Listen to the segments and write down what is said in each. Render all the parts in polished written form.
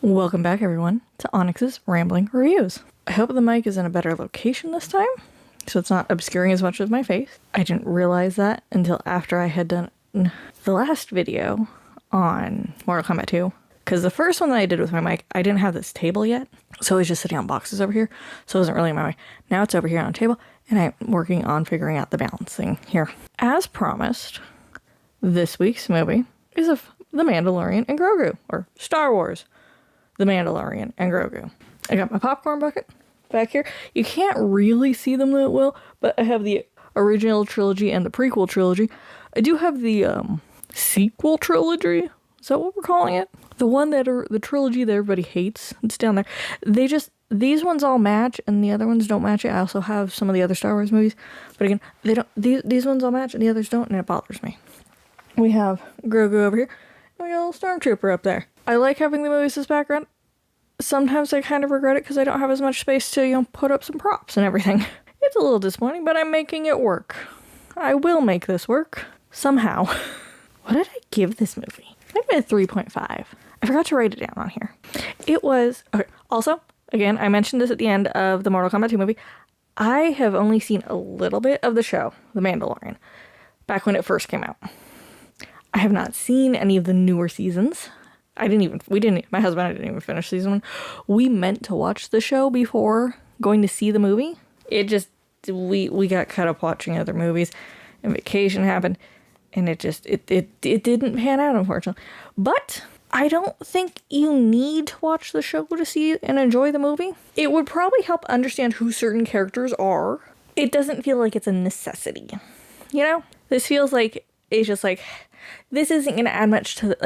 Welcome back, everyone, to Onyx's Rambling Reviews. I hope the mic is in a better location this time, so it's not obscuring as much of my face. I didn't realize that until after I had done the last video on Mortal Kombat 2, because the first one that I did with my mic, I didn't have this table yet, so I was just sitting on boxes over here, so it wasn't really my mic. Now it's over here on a table, and I'm working on figuring out the balancing here. As promised, this week's movie is of The Mandalorian and Grogu, or Star Wars. The Mandalorian and Grogu. I got my popcorn bucket back here. You can't really see them that well, but I have the original trilogy and the prequel trilogy. I do have the sequel trilogy. Is that what we're calling it? The one that are the trilogy that everybody hates. It's down there. These ones all match and the other ones don't match it. I also have some of the other Star Wars movies, but again, they don't. These ones all match and the others don't, and it bothers me. We have Grogu over here. We got a little stormtrooper up there. I like having the movies as background. Sometimes I kind of regret it because I don't have as much space to, put up some props and everything. It's a little disappointing, but I'm making it work. I will make this work. Somehow. What did I give this movie? I gave it a 3.5. I forgot to write it down on here. It was... Okay. Also, again, I mentioned this at the end of the Mortal Kombat 2 movie. I have only seen a little bit of the show, The Mandalorian, back when it first came out. I have not seen any of the newer seasons. My husband and I didn't even finish season 1. We meant to watch the show before going to see the movie. It just, we got caught up watching other movies and vacation happened and it didn't pan out, unfortunately. But I don't think you need to watch the show to see and enjoy the movie. It would probably help understand who certain characters are. It doesn't feel like it's a necessity. This feels like it's just like, this isn't going to add much to,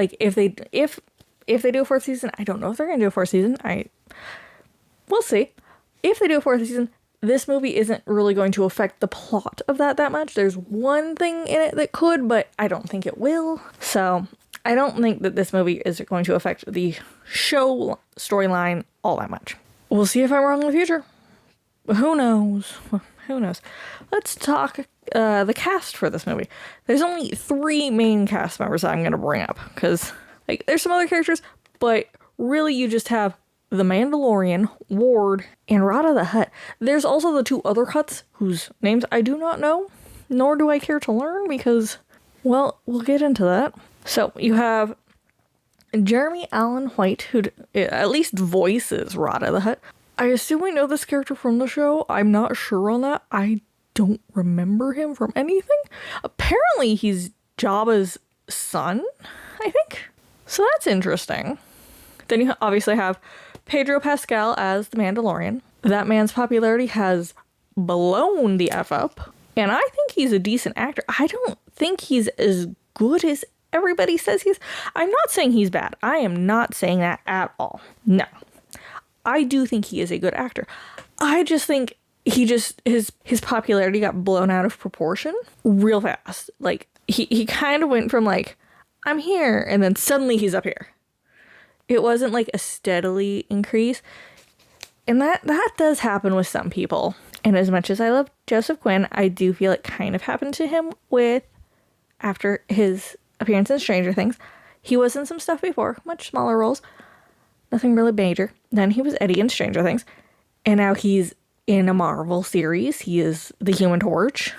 if they do a fourth season, I don't know if they're going to do a fourth season. We'll see. If they do a fourth season, this movie isn't really going to affect the plot of that much. There's one thing in it that could, but I don't think it will. So I don't think that this movie is going to affect the show storyline all that much. We'll see if I'm wrong in the future. Who knows? Who knows? Let's talk the cast for this movie. There's only 3 main cast members I'm going to bring up because there's some other characters, but really you just have the Mandalorian, Ward, and Rada the Hutt. There's also the 2 other Hutts whose names I do not know, nor do I care to learn because, well, we'll get into that. So you have Jeremy Allen White, who at least voices Rada the Hutt. I assume we know this character from the show. I'm not sure on that. I don't remember him from anything. Apparently he's Jabba's son, I think. So that's interesting. Then you obviously have Pedro Pascal as the Mandalorian. That man's popularity has blown the F up. And I think he's a decent actor. I don't think he's as good as everybody says he is. I'm not saying he's bad. I am not saying that at all. No. I do think he is a good actor. I just think his popularity got blown out of proportion real fast. He kind of went from I'm here, and then suddenly he's up here. It wasn't a steadily increase. And that does happen with some people. And as much as I love Joseph Quinn, I do feel it kind of happened to him after his appearance in Stranger Things. He was in some stuff before, much smaller roles. Nothing really major. Then he was Eddie in Stranger Things. And now he's in a Marvel series. He is the Human Torch.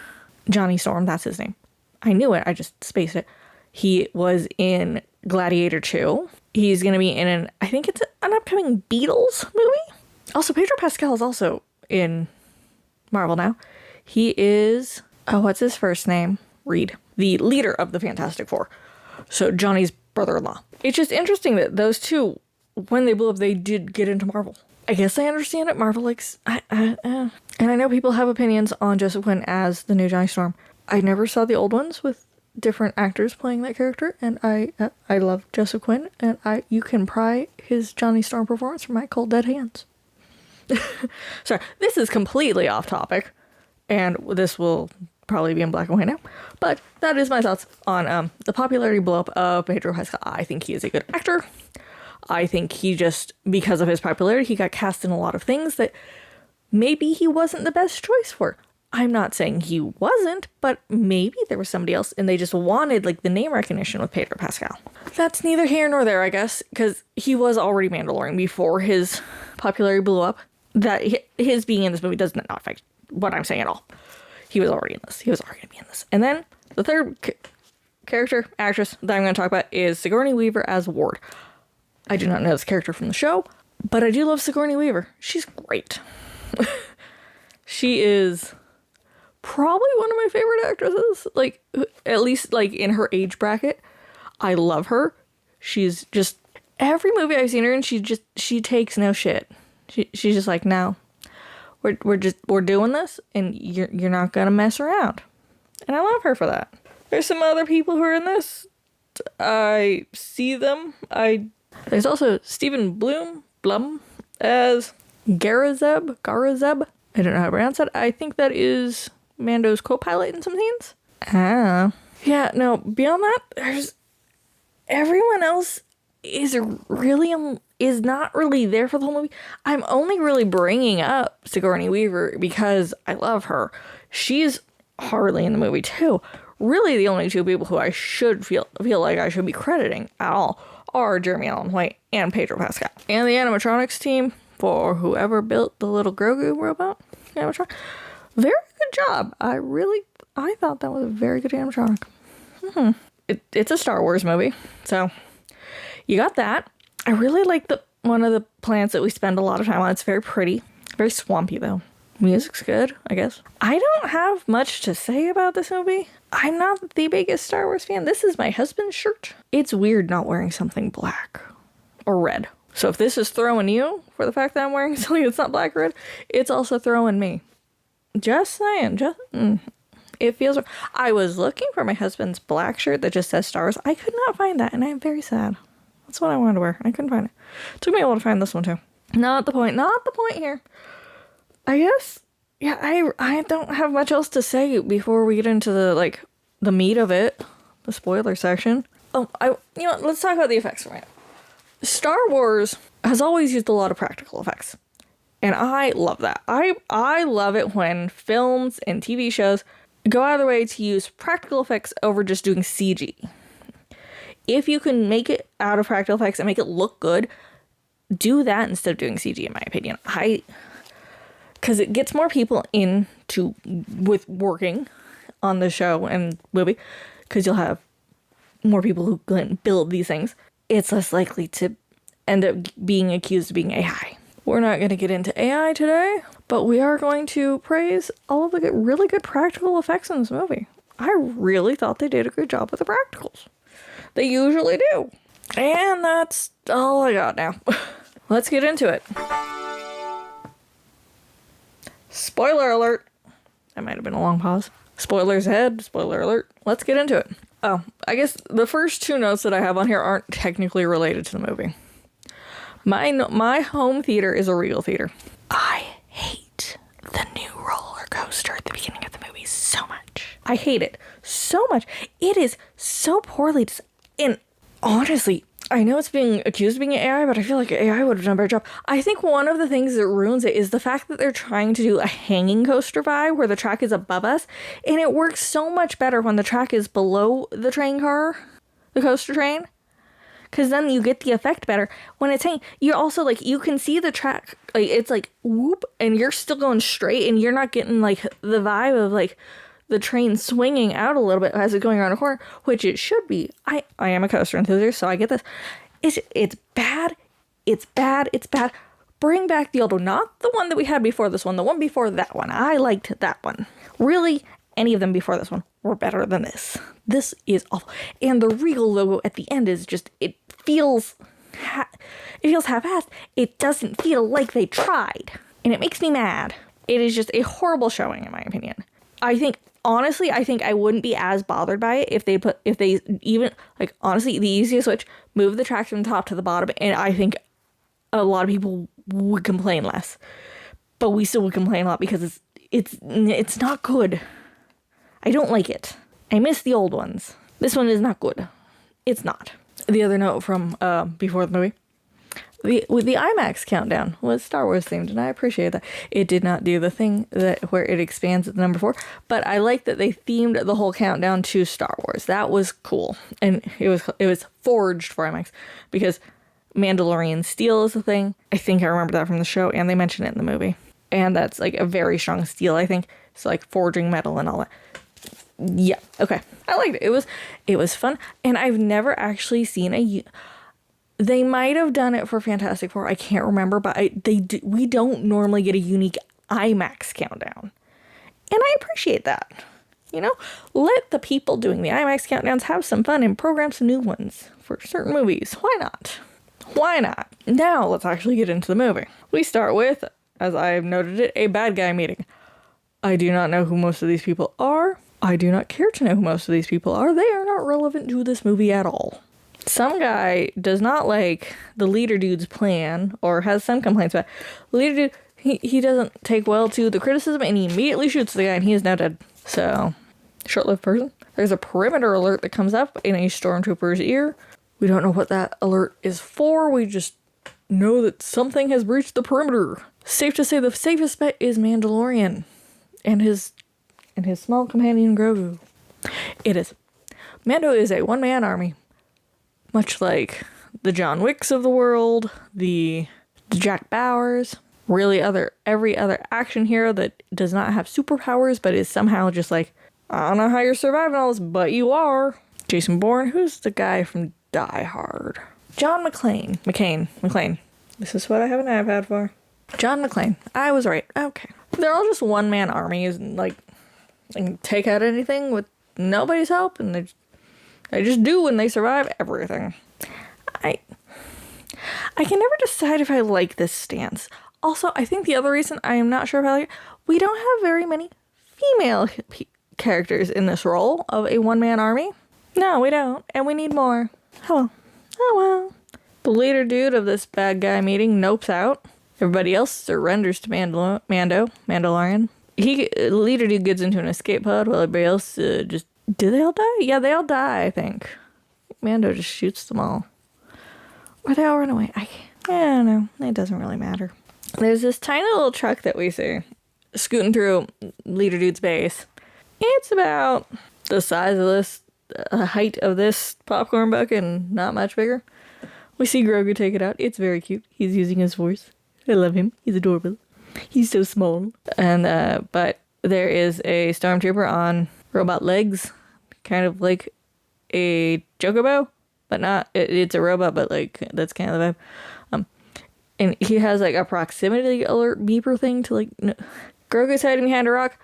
Johnny Storm, that's his name. I knew it, I just spaced it. He was in Gladiator 2. He's going to be in I think it's an upcoming Beatles movie. Also, Pedro Pascal is also in Marvel now. He is, what's his first name? Reed. The leader of the Fantastic Four. So Johnny's brother-in-law. It's just interesting that those two, when they blew up, they did get into Marvel. I guess I understand it. Marvel likes... And I know people have opinions on Joseph Quinn as the new Johnny Storm. I never saw the old ones with different actors playing that character, and I love Joseph Quinn, and you can pry his Johnny Storm performance from my cold dead hands. Sorry, this is completely off topic, and this will probably be in black and white now, but that is my thoughts on the popularity blow up of Pedro Pascal. I think he is a good actor. I think he just, because of his popularity, he got cast in a lot of things that maybe he wasn't the best choice for. I'm not saying he wasn't, but maybe there was somebody else and they just wanted like the name recognition with Pedro Pascal. That's neither here nor there, I guess, because he was already Mandalorian before his popularity blew up. That his being in this movie does not affect what I'm saying at all. He was already in this. He was already going to be in this. And then the third character, actress that I'm going to talk about is Sigourney Weaver as Ward. I do not know this character from the show, but I do love Sigourney Weaver. She's great. She is probably one of my favorite actresses, like, at least, like, in her age bracket. I love her. She's just, every movie I've seen her in, she takes no shit. She's just like, no, we're doing this, and you're not gonna mess around. And I love her for that. There's some other people who are in this. I see them. There's also Stephen Blum as Garazeb. I don't know how to pronounce that. I think that is Mando's co-pilot in some scenes. Yeah, no, beyond that, there's everyone else is not really there for the whole movie. I'm only really bringing up Sigourney Weaver because I love her. She's hardly in the movie too. Really, the only two people who I should feel like I should be crediting at all are Jeremy Allen White and Pedro Pascal. And the animatronics team for whoever built the little Grogu robot animatronic. Very good job. I thought that was a very good animatronic. It's a Star Wars movie, so you got that. I really like one of the plants that we spend a lot of time on. It's very pretty, very swampy though. Music's good, I guess. I don't have much to say about this movie. I'm not the biggest Star Wars fan. This is my husband's shirt. It's weird not wearing something black or red. So if this is throwing you for the fact that I'm wearing something that's not black or red, it's also throwing me. Just saying. It feels... I was looking for my husband's black shirt that just says Star Wars. I could not find that, and I'm very sad. That's what I wanted to wear. I couldn't find it. Took me a while to find this one, too. Not the point here. I guess, yeah, I don't have much else to say before we get into the meat of it, the spoiler section. Let's talk about the effects for a minute. Star Wars has always used a lot of practical effects, and I love that. I love it when films and TV shows go out of their way to use practical effects over just doing CG. If you can make it out of practical effects and make it look good, do that instead of doing CG, in my opinion. Because it gets more people with working on the show and movie, because you'll have more people who can build these things. It's less likely to end up being accused of being AI. We're not going to get into AI today, but we are going to praise all of the really good practical effects in this movie. I really thought they did a good job with the practicals. They usually do. And that's all I got now. Let's get into it. Spoiler alert. That might have been a long pause. Spoilers ahead. Spoiler alert. Let's get into it. Oh, I guess the first two notes that I have on here aren't technically related to the movie. My home theater is a Regal theater. I hate the new roller coaster at the beginning of the movie so much. I hate it so much. It is so poorly designed. And honestly, I know it's being accused of being AI, but I feel like AI would have done a better job. I think one of the things that ruins it is the fact that they're trying to do a hanging coaster vibe where the track is above us. And it works so much better when the track is below the the coaster train. Because then you get the effect better. When it's hanging, you also, you can see the track, it's whoop, and you're still going straight, and you're not getting, the vibe of, the train swinging out a little bit as it's going around a corner, which it should be. I am a coaster enthusiast, so I get this. It's bad. It's bad. It's bad. Bring back the old one. Not the one that we had before this one. The one before that one. I liked that one. Really, any of them before this one were better than this. This is awful. And the Regal logo at the end is just, it feels half-assed. It doesn't feel like they tried. And it makes me mad. It is just a horrible showing, in my opinion. Honestly, I think I wouldn't be as bothered by it if they even, honestly, the easiest switch, move the tracks from the top to the bottom, and I think a lot of people would complain less. But we still would complain a lot because it's not good. I don't like it. I miss the old ones. This one is not good. It's not. The other note from before the movie, The IMAX countdown was Star Wars themed, and I appreciate that. It did not do the thing where it expands at the number 4, but I like that they themed the whole countdown to Star Wars. That was cool, and it was forged for IMAX because Mandalorian steel is a thing. I think I remember that from the show, and they mention it in the movie, and that's like a very strong steel. I think so, like forging metal and all that. Yeah, okay, I liked it. It was fun, and I've never actually seen They might have done it for Fantastic Four. I can't remember, but we don't normally get a unique IMAX countdown. And I appreciate that. You know, let the people doing the IMAX countdowns have some fun and program some new ones for certain movies. Why not? Why not? Now, let's actually get into the movie. We start with, as I have noted it, a bad guy meeting. I do not know who most of these people are. I do not care to know who most of these people are. They are not relevant to this movie at all. Some guy does not like the leader dude's plan, or has some complaints about it. The leader dude, he doesn't take well to the criticism, and he immediately shoots the guy, and he is now dead. So, short-lived person. There's a perimeter alert that comes up in a stormtrooper's ear. We don't know what that alert is for. We just know that something has breached the perimeter. Safe to say the safest bet is Mandalorian and his small companion Grogu. It is. Mando is a one-man army. Much like the John Wicks of the world, the Jack Bauers, really every other action hero that does not have superpowers, but is somehow just like, I don't know how you're surviving all this, but you are. Jason Bourne, who's the guy from Die Hard? John McClane. This is what I have an iPad for. John McClane. I was right. Okay. They're all just one-man armies, and like, they can take out anything with nobody's help, and they just do, and they survive everything. I can never decide if I like this stance. Also, I think the other reason I am not sure if I like it, we don't have very many female characters in this role of a one-man army. No, we don't, and we need more. Oh well. The leader dude of this bad guy meeting nopes out. Everybody else surrenders to Mandalorian. Leader dude gets into an escape pod while everybody else just... Do they all die? Yeah, they all die, I think. Mando just shoots them all. Or they all run away. I don't know. It doesn't really matter. There's this tiny little truck that we see scooting through leader dude's base. It's about the size of this, height of this popcorn bucket, and not much bigger. We see Grogu take it out. It's very cute. He's using his voice. I love him. He's adorable. He's so small. And, but there is a stormtrooper on robot legs, kind of like a chocobo, but not, it's a robot, but like, that's kind of the vibe. And he has like a proximity alert beeper thing to like, Grogu's hiding behind a rock.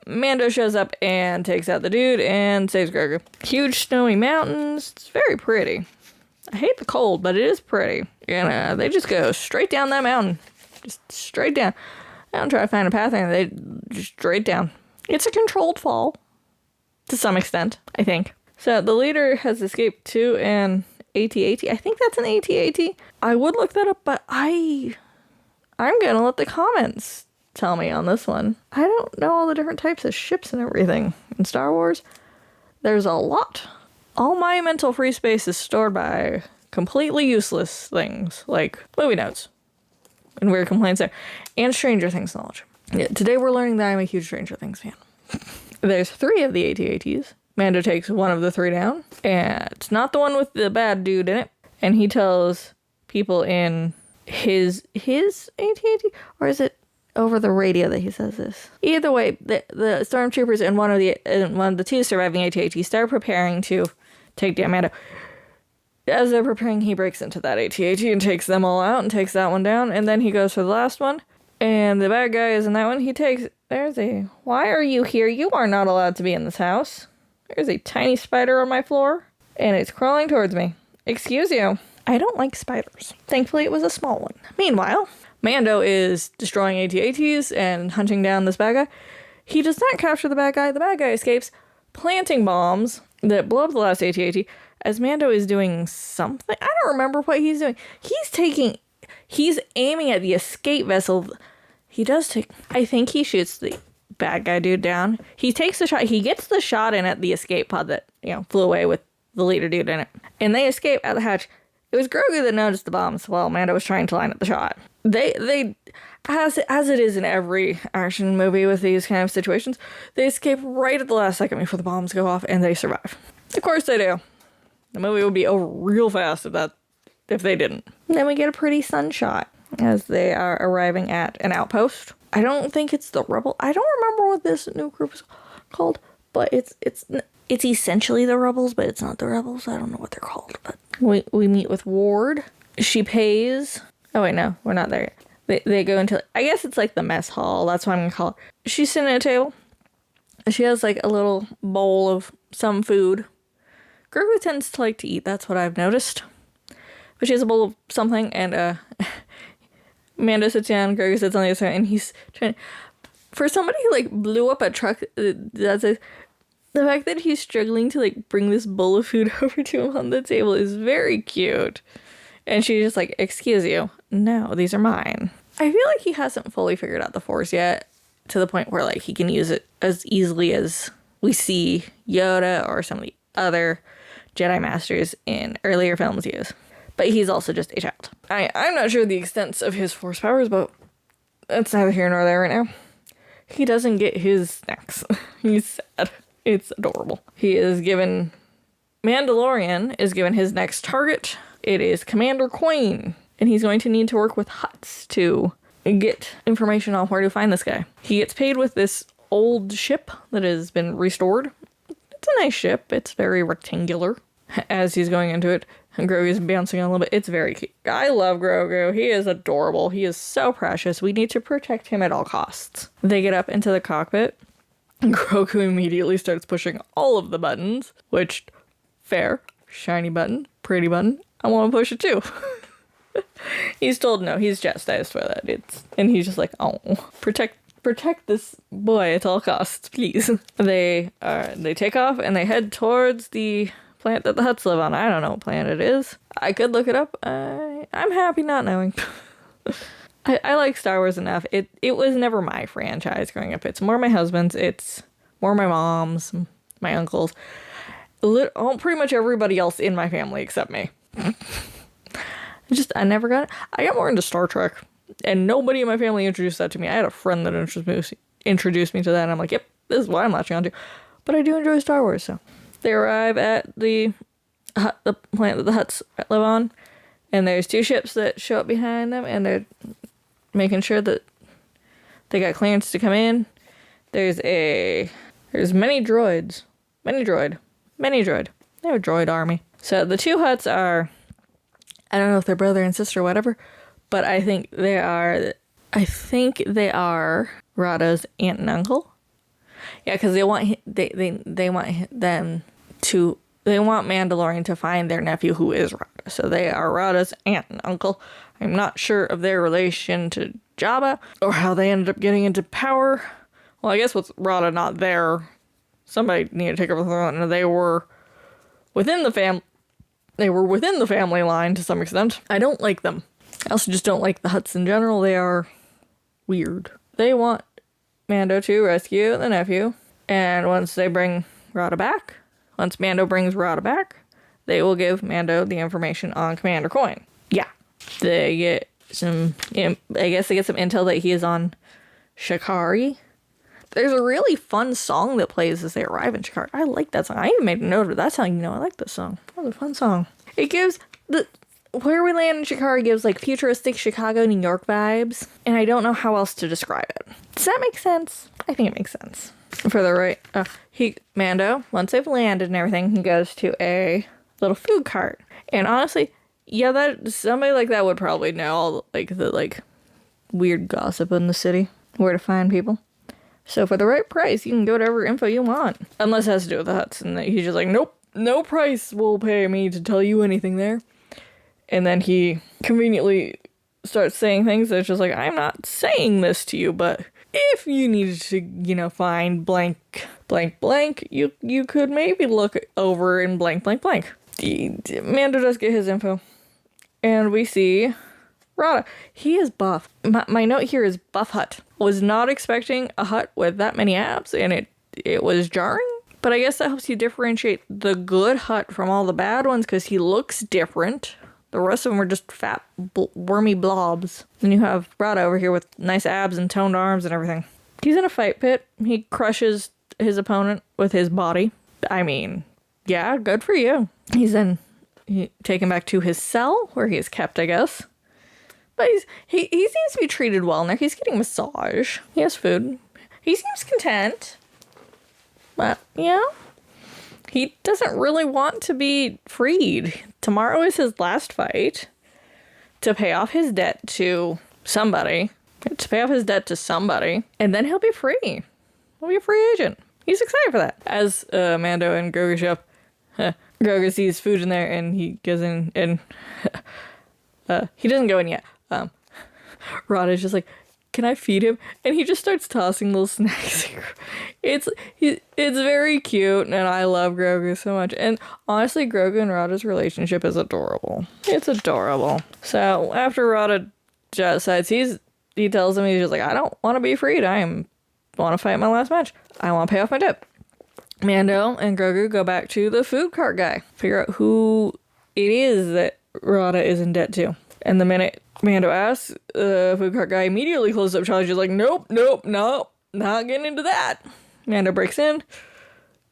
Mando shows up and takes out the dude and saves Grogu. Huge snowy mountains. It's very pretty. I hate the cold, but it is pretty. And they just go straight down that mountain. Just straight down. I don't try to find a path there. They just straight down. It's a controlled fall. To some extent, I think. So the leader has escaped to an AT-AT. I think that's an AT-AT. I would look that up, but I'm gonna let the comments tell me on this one. I don't know all the different types of ships and everything in Star Wars. There's a lot. All my mental free space is stored by completely useless things, like movie notes and weird complaints there, and Stranger Things knowledge. Yeah, today we're learning that I'm a huge Stranger Things fan. There's 3 of the AT-ATs. Mando takes one of the 3 down, and it's not the one with the bad dude in it. And he tells people in his AT-AT, or is it over the radio that he says this? Either way, the stormtroopers and one of the 2 surviving AT-ATs start preparing to take down Mando. As they're preparing, he breaks into that AT-AT and takes them all out and takes that one down, and then he goes for the last one. And the bad guy is in that one. Why are you here? You are not allowed to be in this house. There's a tiny spider on my floor, and it's crawling towards me. Excuse you. I don't like spiders. Thankfully, it was a small one. Meanwhile, Mando is destroying AT-ATs and hunting down this bad guy. He does not capture the bad guy. The bad guy escapes, planting bombs that blow up the last AT-AT, as Mando is doing something. I don't remember what he's doing. He's aiming at the escape vessel. I think he shoots the bad guy dude down. He takes the shot. He gets the shot in at the escape pod that, flew away with the leader dude in it. And they escape out the hatch. It was Grogu that noticed the bombs while Mando was trying to line up the shot. They as it is in every action movie with these kind of situations, they escape right at the last second before the bombs go off, and they survive. Of course they do. The movie would be over real fast if they didn't. And then we get a pretty sun shot as they are arriving at an outpost. I don't think it's the Rebel. I don't remember what this new group is called, but it's essentially the Rebels, but it's not the Rebels. I don't know what they're called. But we meet with Ward. She pays. Oh wait, no, we're not there yet. They go into, I guess it's like the mess hall. That's what I'm gonna call it. She's sitting at a table. She has like a little bowl of some food. Grogu tends to like to eat. That's what I've noticed. But she has a bowl of something, and Mando sits down, Grogu sits on the other side, and he's trying. For somebody who like blew up a truck, the fact that he's struggling to like bring this bowl of food over to him on the table is very cute. And she's just like, "Excuse you, no, these are mine." I feel like he hasn't fully figured out the Force yet, to the point where like he can use it as easily as we see Yoda or some of the other Jedi Masters in earlier films use. But he's also just a child. I'm not sure the extent of his Force powers, but that's neither here nor there right now. He doesn't get his snacks. He's sad. It's adorable. Mandalorian is given his next target. It is Commander Queen. And he's going to need to work with Hutts to get information on where to find this guy. He gets paid with this old ship that has been restored. It's a nice ship. It's very rectangular. As he's going into it, and Grogu's bouncing a little bit. It's very cute. I love Grogu. He is adorable. He is so precious. We need to protect him at all costs. They get up into the cockpit. And Grogu immediately starts pushing all of the buttons, which, fair, shiny button, pretty button. I want to push it too. He's told no. He's chastised for that. And he's just like, oh, protect this boy at all costs, please. They take off and they head towards the planet that the Hutts live on. I don't know what planet it is. I could look it up. I'm happy not knowing. I like Star Wars enough. It was never my franchise growing up. It's more my husband's. It's more my mom's, my uncle's. Pretty much everybody else in my family except me. I never got it. I got more into Star Trek, and nobody in my family introduced that to me. I had a friend that introduced me to that, and I'm like, yep, this is what I'm latching onto. But I do enjoy Star Wars, so. They arrive at the planet that the Hutts live on, and there's two ships that show up behind them, and they're making sure that they got clearance to come in. There's many droids. Many droid. They have a droid army. So the two Hutts are, I don't know if they're brother and sister or whatever, but I think they are Rada's aunt and uncle. Yeah, because they want Mandalorian to find their nephew who is Rada. So they are Rada's aunt and uncle. I'm not sure of their relation to Jabba or how they ended up getting into power. Well, I guess with Rada not there, somebody needed to take over the throne, and they were within the family line to some extent. I don't like them. I also just don't like the Hutts in general. They are weird. They want Mando to rescue the nephew, and once Mando brings Rada back, they will give Mando the information on Commander Coin. Yeah. They get some intel that he is on Shikari. There's a really fun song that plays as they arrive in Shikari. I like that song. I even made a note of it. That's how you know I like this song. That was a fun song. It gives where we land in Shikari gives like futuristic Chicago, New York vibes, and I don't know how else to describe it. Does that make sense? I think it makes sense. For the right, Mando, once they've landed and everything, he goes to a little food cart. And honestly, yeah, that somebody like that would probably know all the weird gossip in the city, where to find people. So for the right price, you can get whatever info you want, unless it has to do with the Hutts. And he's just like, nope, no price will pay me to tell you anything there. And then he conveniently starts saying things that's just like, I'm not saying this to you, but if you needed to, find blank, blank, blank, you could maybe look over in blank, blank, blank. Mando does get his info. And we see Rada. He is buff. My note here is buff Hutt. Was not expecting a Hutt with that many abs, and it was jarring. But I guess that helps you differentiate the good Hutt from all the bad ones, because he looks different. The rest of them are just fat, wormy blobs. Then you have Rada over here with nice abs and toned arms and everything. He's in a fight pit. He crushes his opponent with his body. I mean, yeah, good for you. He's then taken back to his cell where he is kept, I guess. But he seems to be treated well in there. He's getting a massage. He has food. He seems content. But, yeah. He doesn't really want to be freed. Tomorrow is his last fight to pay off his debt to somebody. And then he'll be free. He'll be a free agent. He's excited for that. As Mando and Grogu show up, Grogu sees food in there and he goes in and he doesn't go in yet. Rada's just like, can I feed him? And he just starts tossing little snacks. It's very cute, and I love Grogu so much. And honestly, Grogu and Rada's relationship is adorable. It's adorable. So after Rada decides, he tells him, he's just like, I don't want to be freed. Want to fight my last match. I want to pay off my debt. Mando and Grogu go back to the food cart guy. Figure out who it is that Rada is in debt to. And the minute Mando asks, the food cart guy immediately closes up shop. He's just like, nope, not getting into that. Mando breaks in,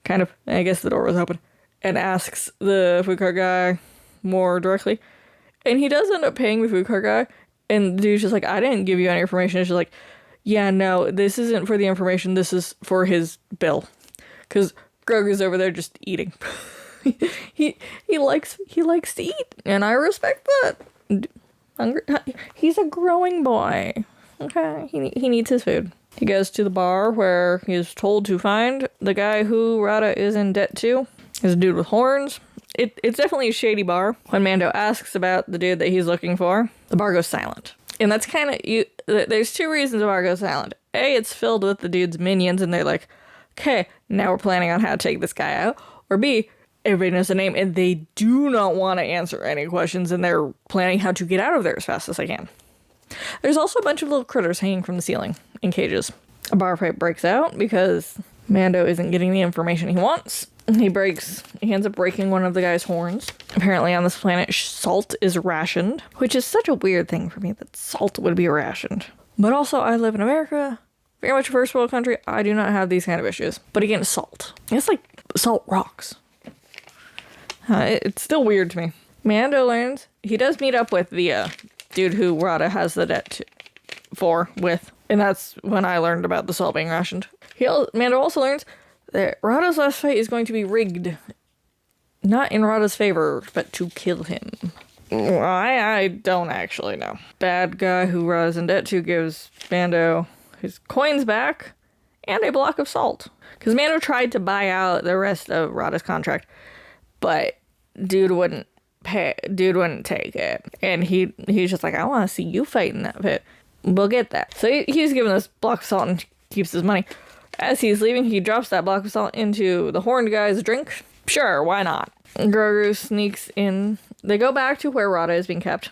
I guess the door was open, and asks the food cart guy more directly. And he does end up paying the food cart guy, and the dude's just like, I didn't give you any information. It's just like, yeah, no, this isn't for the information, this is for his bill. Because Grogu's over there just eating. he likes to eat, and I respect that. He's a growing boy. Okay, he needs his food. He goes to the bar where he is told to find the guy who Rada is in debt to. He's a dude with horns. It's definitely a shady bar. When Mando asks about the dude that he's looking for, the bar goes silent. And that's kind of... There's two reasons the bar goes silent. A, it's filled with the dude's minions, and they're like, okay, now we're planning on how to take this guy out. Or B, everybody knows the name, and they do not want to answer any questions, and they're planning how to get out of there as fast as they can. There's also a bunch of little critters hanging from the ceiling in cages. A bar fight breaks out because Mando isn't getting the information he wants. He ends up breaking one of the guy's horns. Apparently on this planet, salt is rationed, which is such a weird thing for me that salt would be rationed. But also, I live in America, very much a first world country. I do not have these kind of issues. But again, salt. It's like salt rocks. It's still weird to me. Mando learns he does meet up with the dude who Rada has the debt with. And that's when I learned about the salt being rationed. Mando also learns that Rada's last fight is going to be rigged. Not in Rada's favor, but to kill him. I don't actually know. Bad guy who Rada's in debt to gives Mando his coins back and a block of salt. Because Mando tried to buy out the rest of Rada's contract, but dude wouldn't take it. And he's just like, I want to see you fight in that pit. We'll get that. So he's given this block of salt and keeps his money. As he's leaving, he drops that block of salt into the horned guy's drink. Sure, why not? Grogu sneaks in. They go back to where Rada is being kept,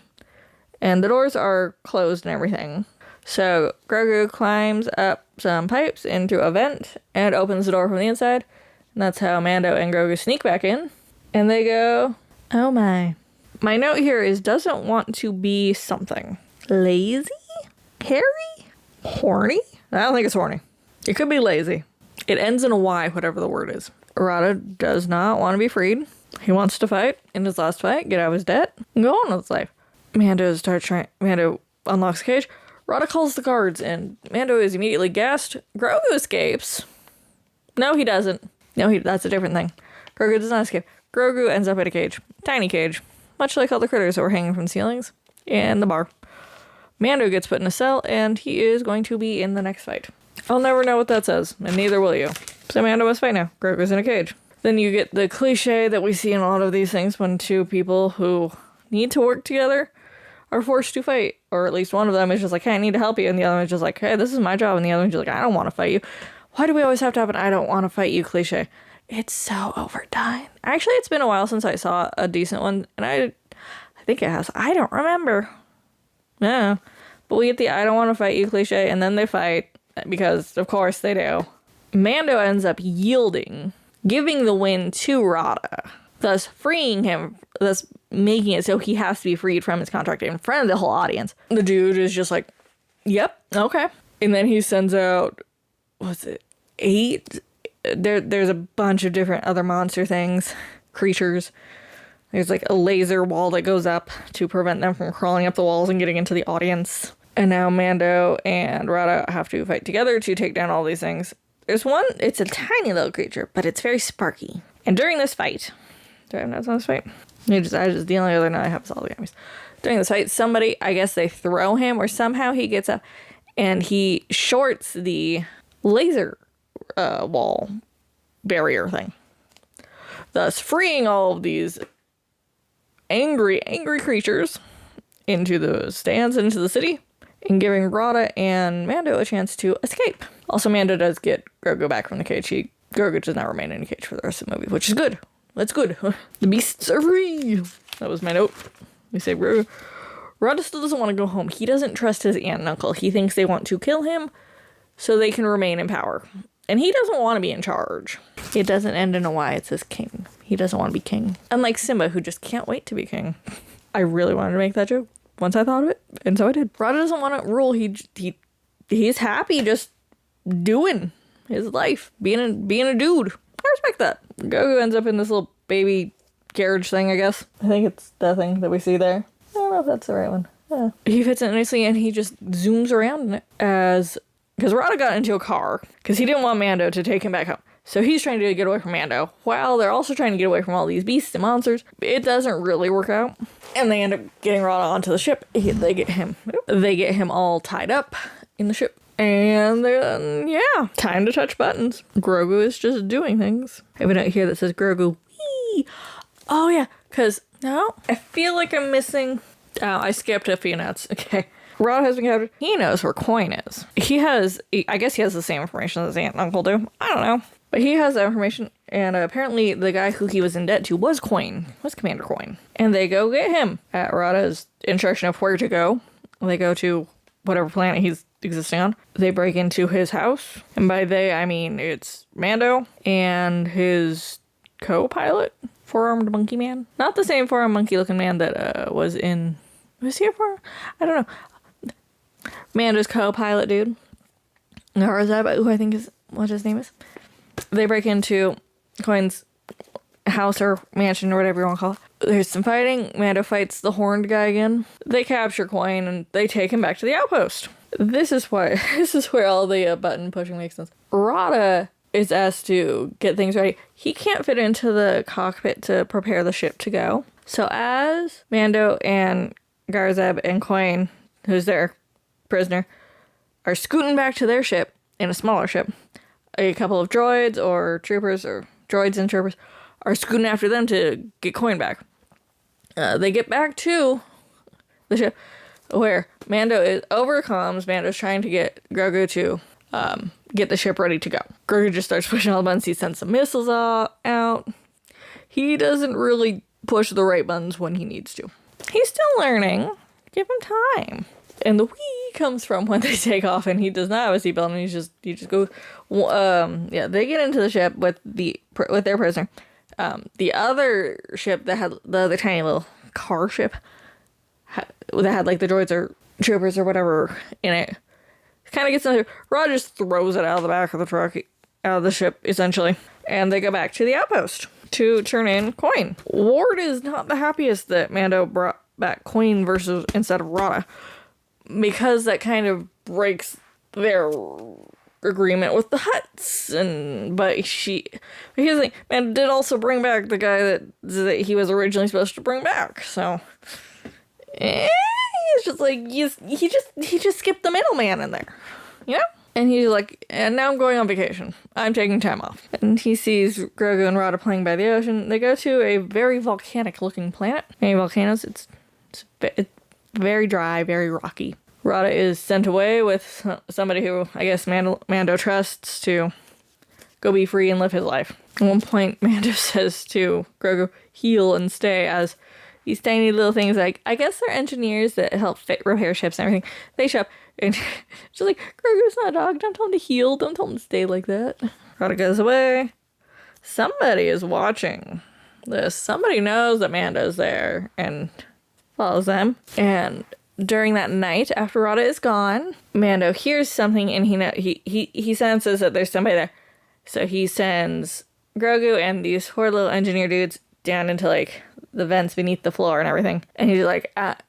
and the doors are closed and everything. So Grogu climbs up some pipes into a vent and opens the door from the inside. And that's how Mando and Grogu sneak back in. And they go, oh my. My note here is doesn't want to be something. Lazy? Hairy? Horny? I don't think it's horny. It could be lazy. It ends in a Y, whatever the word is. Rada does not want to be freed. He wants to fight in his last fight, get out of his debt, and go on with his life. Mando unlocks the cage. Rada calls the guards, and Mando is immediately gassed. Grogu escapes. No, he doesn't. That's a different thing. Grogu does not escape. Grogu ends up in a cage. Tiny cage. Much like all the critters that were hanging from ceilings. And the bar. Mando gets put in a cell, and he is going to be in the next fight. I'll never know what that says, and neither will you. So Mando must fight now. Grogu's in a cage. Then you get the cliche that we see in a lot of these things when two people who need to work together are forced to fight. Or at least one of them is just like, hey, I need to help you. And the other one's just like, hey, this is my job. And the other one's just like, I don't want to fight you. Why do we always have to have an I don't want to fight you cliche? It's so overdone. Actually, it's been a while since I saw a decent one. And I think it has. I don't remember. Yeah. But we get the I don't want to fight you cliche. And then they fight. Because, of course, they do. Mando ends up yielding, giving the win to Rada, thus freeing him, thus making it so he has to be freed from his contract in front of the whole audience. The dude is just like, yep, okay. And then he sends out, what's it, 8? There's a bunch of different other monster things, creatures. There's like a laser wall that goes up to prevent them from crawling up the walls and getting into the audience. And now Mando and Rada have to fight together to take down all these things. There's one, it's a tiny little creature, but it's very sparky. And during this fight, do I have notes on this fight? The only other note I have is all the enemies. During this fight, somebody, I guess they throw him, or somehow he gets up and he shorts the laser wall barrier thing, thus freeing all of these angry creatures into the stands, into the city, and giving Rada and Mando a chance to escape. Also, Mando does get Grogu back from the cage. Grogu does not remain in a cage for the rest of the movie, which is good. That's good. The beasts are free. That was my note. We say Grogu. Rada still doesn't want to go home. He doesn't trust his aunt and uncle. He thinks they want to kill him so they can remain in power. And he doesn't want to be in charge. It doesn't end in a Y. It says king. He doesn't want to be king. Unlike Simba, who just can't wait to be king. I really wanted to make that joke once I thought of it, and so I did. Rada doesn't want to rule. He's happy just doing his life, being a dude. I respect that. Grogu ends up in this little baby carriage thing, I guess. I think it's the thing that we see there. I don't know if that's the right one. Yeah. He fits it nicely, and he just zooms around in it because Rada got into a car because he didn't want Mando to take him back home. So he's trying to get away from Mando while they're also trying to get away from all these beasts and monsters. It doesn't really work out. And they end up getting Rada onto the ship. They get him all tied up in the ship. And then, yeah, time to touch buttons. Grogu is just doing things. I have a note here that says Grogu. Whee! Oh, yeah, because now I feel like I'm missing... Oh, I skipped a few notes. Okay. Rada has been captured. He knows where Coin is. I guess he has the same information as his aunt and uncle do. I don't know. But he has that information, and apparently the guy who he was in debt to was Commander Coin. And they go get him at Rada's instruction of where to go. They go to whatever planet he's existing on. They break into his house, and by they, I mean it's Mando and his co-pilot, four-armed monkey man. Not the same four-armed monkey-looking man that was in... Was he a four? I don't know. Mando's co-pilot dude. Garzab, who I think is what his name is. They break into Coin's house or mansion or whatever you want to call it. There's some fighting. Mando fights the horned guy again. They capture Coin and they take him back to the outpost. This is where all the button pushing makes sense. Rada is asked to get things ready. He can't fit into the cockpit to prepare the ship to go. So as Mando and Garzab and Coin, who's their prisoner, are scooting back to their ship in a smaller ship, a couple of droids or troopers, or droids and troopers, are scooting after them to get Coin back. They get back to the ship where Mando is over comms. Mando's trying to get Grogu to get the ship ready to go. Grogu just starts pushing all the buttons. He sends some missiles out. He doesn't really push the right buttons when he needs to. He's still learning. Give him time. And the wee comes from when they take off, and he does not have a seatbelt, and he just goes. They get into the ship with their prisoner. The other ship that had the other tiny little car ship that had like the droids or troopers or whatever in it, kind of gets in there. Rod just throws it out of the back of the truck, out of the ship essentially, and they go back to the outpost to turn in Coin. Ward is not the happiest that Mando brought back Coin instead of Rada, because that kind of breaks their agreement with the Hutts. But here's the thing, Mando did also bring back the guy that he was originally supposed to bring back. So it's just like he just skipped the middleman in there, you know. And he's like, and now I'm going on vacation. I'm taking time off. And he sees Grogu and Rada playing by the ocean. They go to a very volcanic-looking planet. Any volcanoes? It's very dry, very rocky. Rada is sent away with somebody who I guess Mando trusts to go be free and live his life. At one point, Mando says to Grogu, heal and stay, as these tiny little things, like, I guess they're engineers that help repair ships and everything. They show up, and she's like, Grogu's not a dog. Don't tell him to heal. Don't tell him to stay like that. Rada goes away. Somebody is watching somebody knows that Mando's there and follows them. And during that night, after Rada is gone, Mando hears something and he senses that there's somebody there. So he sends Grogu and these 4 little engineer dudes down into like the vents beneath the floor and everything. And he's like, at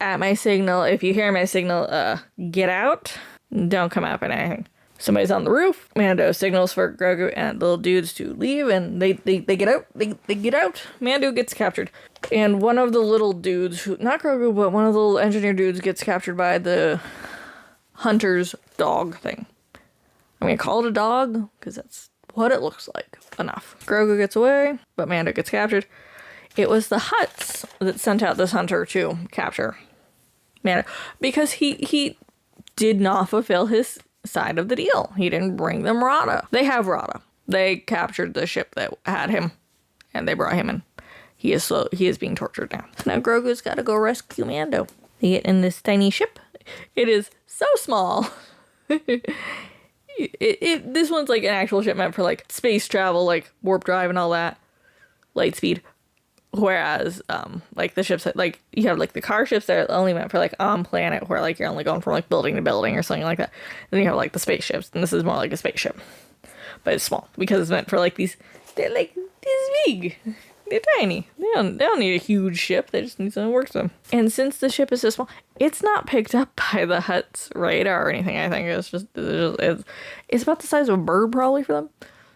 my signal, if you hear my signal, get out. Don't come up and anything. Somebody's on the roof. Mando signals for Grogu and the little dudes to leave, and they get out. They get out. Mando gets captured. And one of the little dudes, not Grogu, but one of the little engineer dudes gets captured by the hunter's dog thing. I'm going to call it a dog, because that's what it looks like. Enough. Grogu gets away, but Mando gets captured. It was the Hutts that sent out this hunter to capture Mando, because he did not fulfill his side of the deal. He didn't bring them Rada. They have Rada. They captured the ship that had him, and they brought him in. He is being tortured now. Now Grogu's got to go rescue Mando. They get in this tiny ship. It is so small. This one's like an actual ship meant for like space travel, like warp drive and all that, light speed. Whereas, like the ships that, like, you have like the car ships that are only meant for like on planet, where like you're only going from like building to building or something like that. Then you have like the spaceships, and this is more like a spaceship, but it's small because it's meant for like these. They're like this big. They're tiny. They don't need a huge ship. They just need something that works for them. And since the ship is so small, it's not picked up by the Hutt's radar or anything. I think it's about the size of a bird probably for them.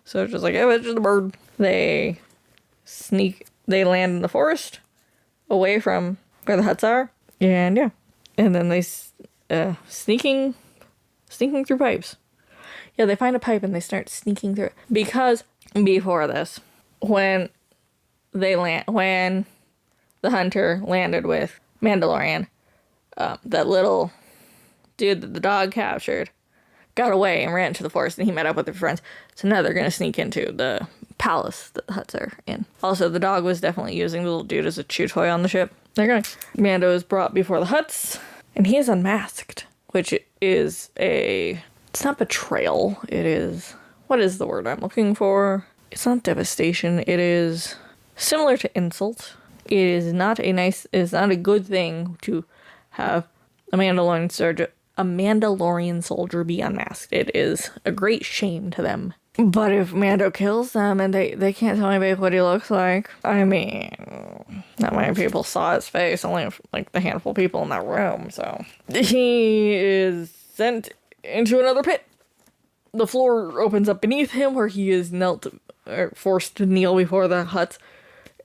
So it's just like, oh, it's just a bird. They land in the forest away from where the Hutts are. And yeah. And then they sneaking through pipes. Yeah, they find a pipe and they start sneaking through it. Because before this, when the hunter landed with Mandalorian, that little dude that the dog captured got away and ran to the forest, and he met up with their friends. So now they're going to sneak into the palace that the Hutts are in. Also, the dog was definitely using the little dude as a chew toy on the ship. Mando is brought before the Hutts, and he is unmasked, which is it's not betrayal. It is, what is the word I'm looking for? It's not devastation. It is similar to insult. It is not a good thing to have a Mandalorian soldier be unmasked. It is a great shame to them. But if Mando kills them and they can't tell anybody what he looks like, I mean, not many people saw his face, only like the handful of people in that room, so. He is sent into another pit. The floor opens up beneath him where he is forced to kneel before the Hutts.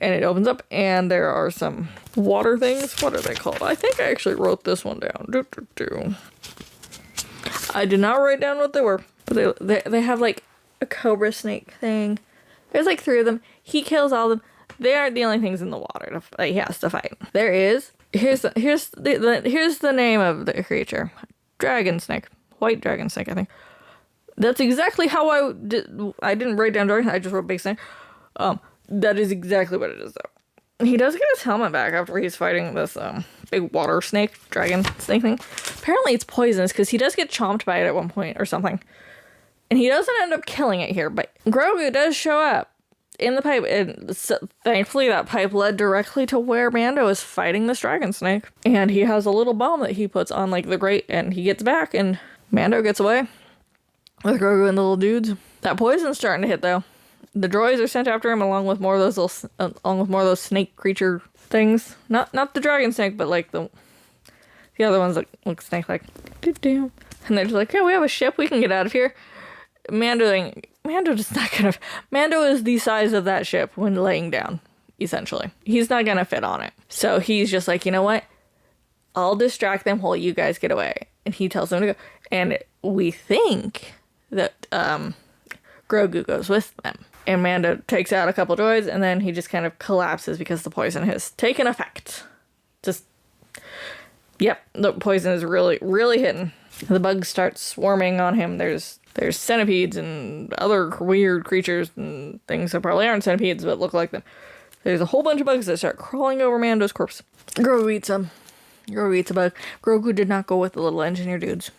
And it opens up, and there are some water things. What are they called? I think I actually wrote this one down. I did not write down what they were. But they have, like, a cobra snake thing. There's, like, 3 of them. He kills all of them. They aren't the only things in the water that he has to fight. There is... Here's the name of the creature. Dragon snake. White dragon snake, I think. That's exactly how I didn't write down dragon. I just wrote big snake. That is exactly what it is, though. He does get his helmet back after he's fighting this big water snake, dragon snake thing. Apparently it's poisonous because he does get chomped by it at one point or something. And he doesn't end up killing it here, but Grogu does show up in the pipe. And thankfully that pipe led directly to where Mando is fighting this dragon snake. And he has a little bomb that he puts on like the grate, and he gets back, and Mando gets away with Grogu and the little dudes. That poison's starting to hit, though. The droids are sent after him, along with more of those snake creature things. Not the dragon snake, but like the other ones that look snake-like. And they're just like, "Yeah, we have a ship. We can get out of here." Mando is the size of that ship when laying down. Essentially, he's not gonna fit on it. So he's just like, you know what? I'll distract them while you guys get away. And he tells them to go. And we think that Grogu goes with them. And Mando takes out a couple droids, and then he just kind of collapses because the poison has taken effect. The poison is really, really hitting. The bugs start swarming on him. There's centipedes and other weird creatures and things that probably aren't centipedes but look like them. There's a whole bunch of bugs that start crawling over Mando's corpse. Grogu eats them. Grogu eats a bug. Grogu did not go with the little engineer dudes.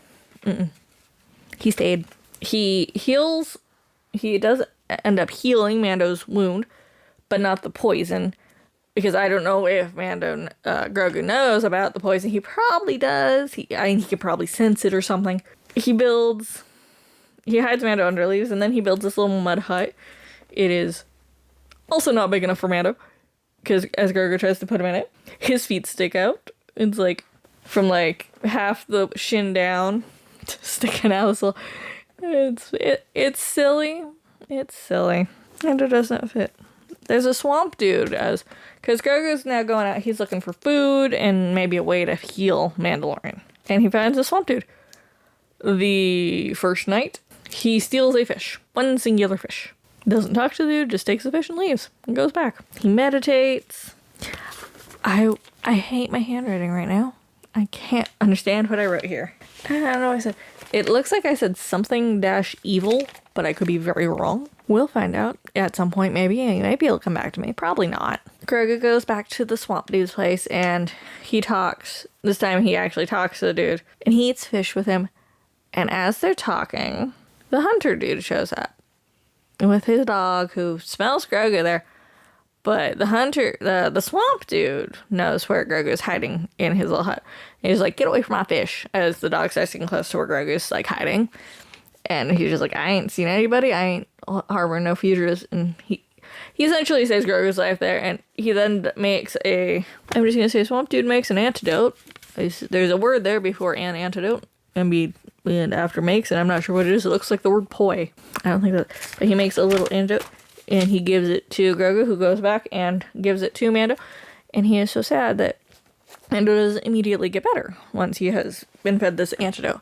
He stayed. He heals. He does end up healing Mando's wound, but not the poison. Because I don't know if Grogu knows about the poison. He probably does. He could probably sense it or something. He hides Mando under leaves, and then he builds this little mud hut. It is also not big enough for Mando, because as Grogu tries to put him in it, his feet stick out. It's like from like half the shin down, sticking out. So it's silly. It's silly. Mando doesn't fit. There's a swamp dude because Grogu's now going out. He's looking for food and maybe a way to heal Mandalorian, and he finds a swamp dude. The first night, he steals a fish, one singular fish. Doesn't talk to the dude, just takes the fish and leaves and goes back. He meditates. I hate my handwriting right now. I can't understand what I wrote here. I don't know what I said. It looks like I said something -evil, but I could be very wrong. We'll find out at some point, maybe. Maybe it'll come back to me. Probably not. Grogu goes back to the swamp dude's place, and he talks. This time he actually talks to the dude, and he eats fish with him. And as they're talking, the hunter dude shows up with his dog, who smells Grogu there. But the hunter, the swamp dude, knows where Grogu is hiding in his little hut. And he's like, "Get away from my fish," as the dog starts getting close to where Grogu's like hiding. And he's just like, "I ain't seen anybody. I ain't harboring no fugitives." And he essentially saves Grogu's life there. And he then makes I'm just going to say swamp dude makes an antidote. There's a word there before an antidote. And after makes, and I'm not sure what it is. It looks like the word poi. I don't think that. But he makes a little antidote. And he gives it to Grogu, who goes back and gives it to Mando. And he is so sad that Mando doesn't immediately get better once he has been fed this antidote.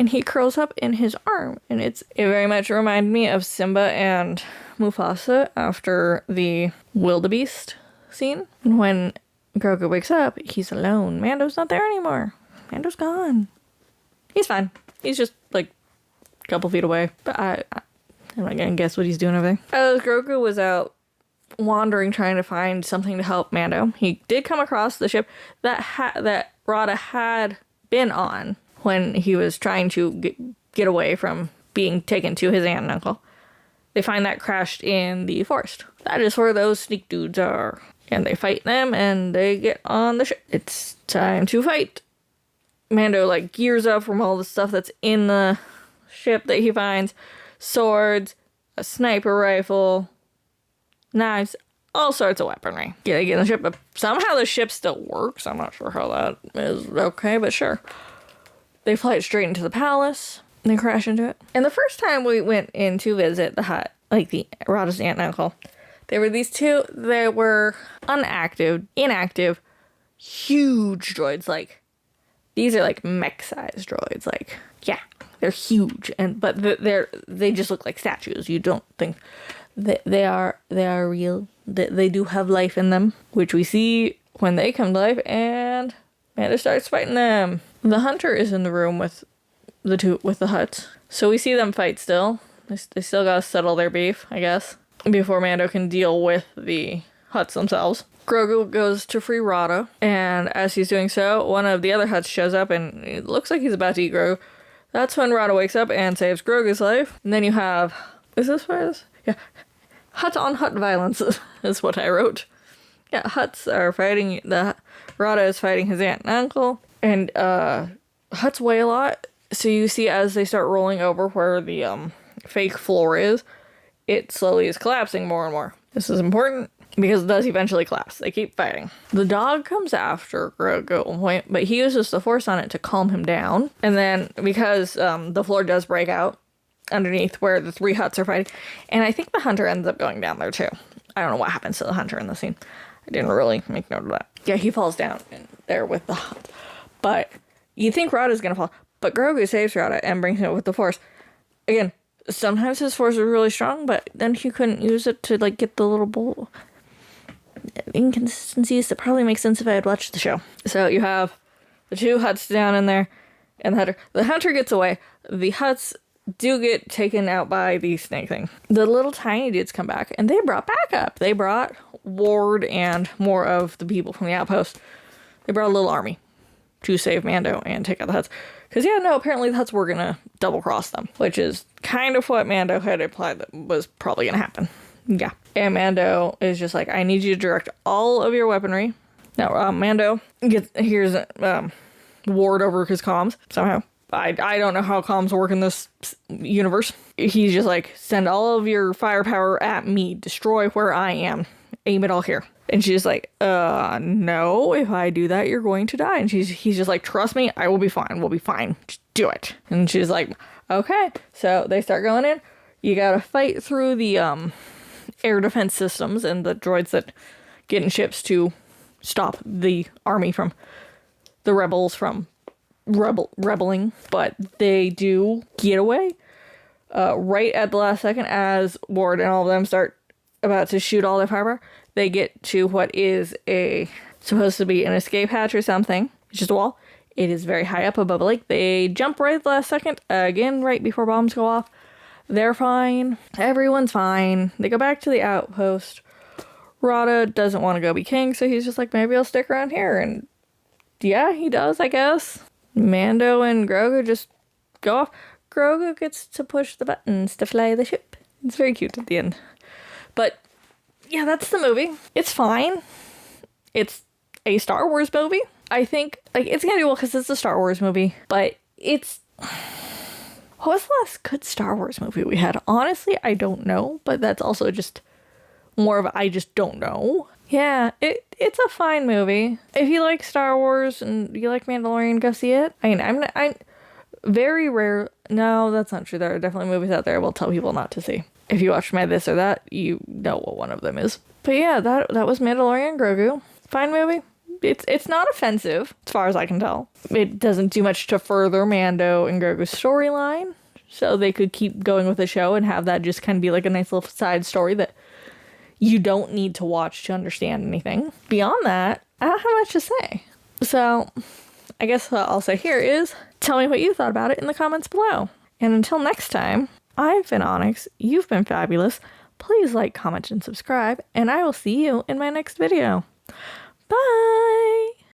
And he curls up in his arm. And it very much reminded me of Simba and Mufasa after the wildebeest scene. And when Grogu wakes up, he's alone. Mando's not there anymore. Mando's gone. He's fine. He's just like a couple feet away. But I'm not gonna guess what he's doing over there. As Grogu was out wandering, trying to find something to help Mando, he did come across the ship that Rada had been on when he was trying to get away from being taken to his aunt and uncle. They find that crashed in the forest. That is where those sneak dudes are. And they fight them, and they get on the ship. It's time to fight. Mando like gears up from all the stuff that's in the ship that he finds. Swords, a sniper rifle, knives, all sorts of weaponry. Yeah, they get in the ship, but somehow the ship still works. I'm not sure how that is okay, but sure. They fly it straight into the palace, and they crash into it. And the first time we went in to visit the hut, like the Rada's aunt and uncle, there were these two that were inactive, huge droids. Like, these are like mech-sized droids. Like, yeah, they're huge, but they just look like statues. You don't think they are real. They do have life in them, which we see when they come to life, and Mando starts fighting them. The hunter is in the room with the huts, so we see them fight still. They still gotta settle their beef, I guess, before Mando can deal with the huts themselves. Grogu goes to free Rada, and as he's doing so, one of the other huts shows up, and it looks like he's about to eat Grogu. That's when Rada wakes up and saves Grogu's life. And then you have... Is this where it is? Yeah. Hut-on-hut violence is what I wrote. Yeah, huts are fighting... Rada is fighting his aunt and uncle. And huts weigh a lot. So you see as they start rolling over where the fake floor is, it slowly is collapsing more and more. This is important because it does eventually collapse. They keep fighting. The dog comes after Grogu at one point, but he uses the force on it to calm him down. And then because the floor does break out underneath where the three huts are fighting, and I think the hunter ends up going down there too. I don't know what happens to the hunter in the scene. I didn't really make note of that. Yeah, he falls down in there with the hut. But you think Rada's gonna fall, but Grogu saves Rada and brings him with the force. Again, sometimes his force is really strong, but then he couldn't use it to like get the little bowl. Inconsistencies that probably make sense if I had watched the show. So you have the two huts down in there, and the hunter gets away. The huts do get taken out by the snake thing. The little tiny dudes come back, and they brought backup. They brought Ward and more of the people from the outpost. They brought a little army to save Mando and take out the huts. Because, apparently the huts were going to double-cross them, which is kind of what Mando had implied that was probably going to happen. Yeah. And Mando is just like, I need you to direct all of your weaponry. Now, Mando hears ward over his comms somehow. I don't know how comms work in this universe. He's just like, send all of your firepower at me. Destroy where I am. Aim it all here. And she's like, no, if I do that, you're going to die. And he's just like, trust me, I will be fine. We'll be fine. Just do it. And she's like, okay. So they start going in. You gotta fight through the air defense systems and the droids that get in ships to stop the army from the rebels from rebelling. But they do get away right at the last second as Ward and all of them start about to shoot all their firepower. They get to what is supposed to be an escape hatch or something. It's just a wall. It is very high up above a lake. They jump right at the last second, again, right before bombs go off. They're fine. Everyone's fine. They go back to the outpost. Rada doesn't want to go be king, so he's just like, maybe I'll stick around here. And yeah, he does, I guess. Mando and Grogu just go off. Grogu gets to push the buttons to fly the ship. It's very cute at the end. But yeah, that's the movie. It's fine. It's a Star Wars movie. I think like it's gonna do well because it's a Star Wars movie. But it's what was the last good Star Wars movie we had? Honestly, I don't know. But that's also just more of a, I just don't know. Yeah, it's a fine movie. If you like Star Wars and you like Mandalorian, go see it. I mean, I'm very rare. No, that's not true. There are definitely movies out there I will tell people not to see. If you watch my this or that, you know what one of them is. But yeah, that was Mandalorian Grogu. Fine movie. It's not offensive, as far as I can tell. It doesn't do much to further Mando and Grogu's storyline. So they could keep going with the show and have that just kind of be like a nice little side story that you don't need to watch to understand anything. Beyond that, I don't have much to say. So I guess what I'll say here is tell me what you thought about it in the comments below. And until next time, I've been Onyx, you've been fabulous. Please like, comment, and subscribe, and I will see you in my next video. Bye!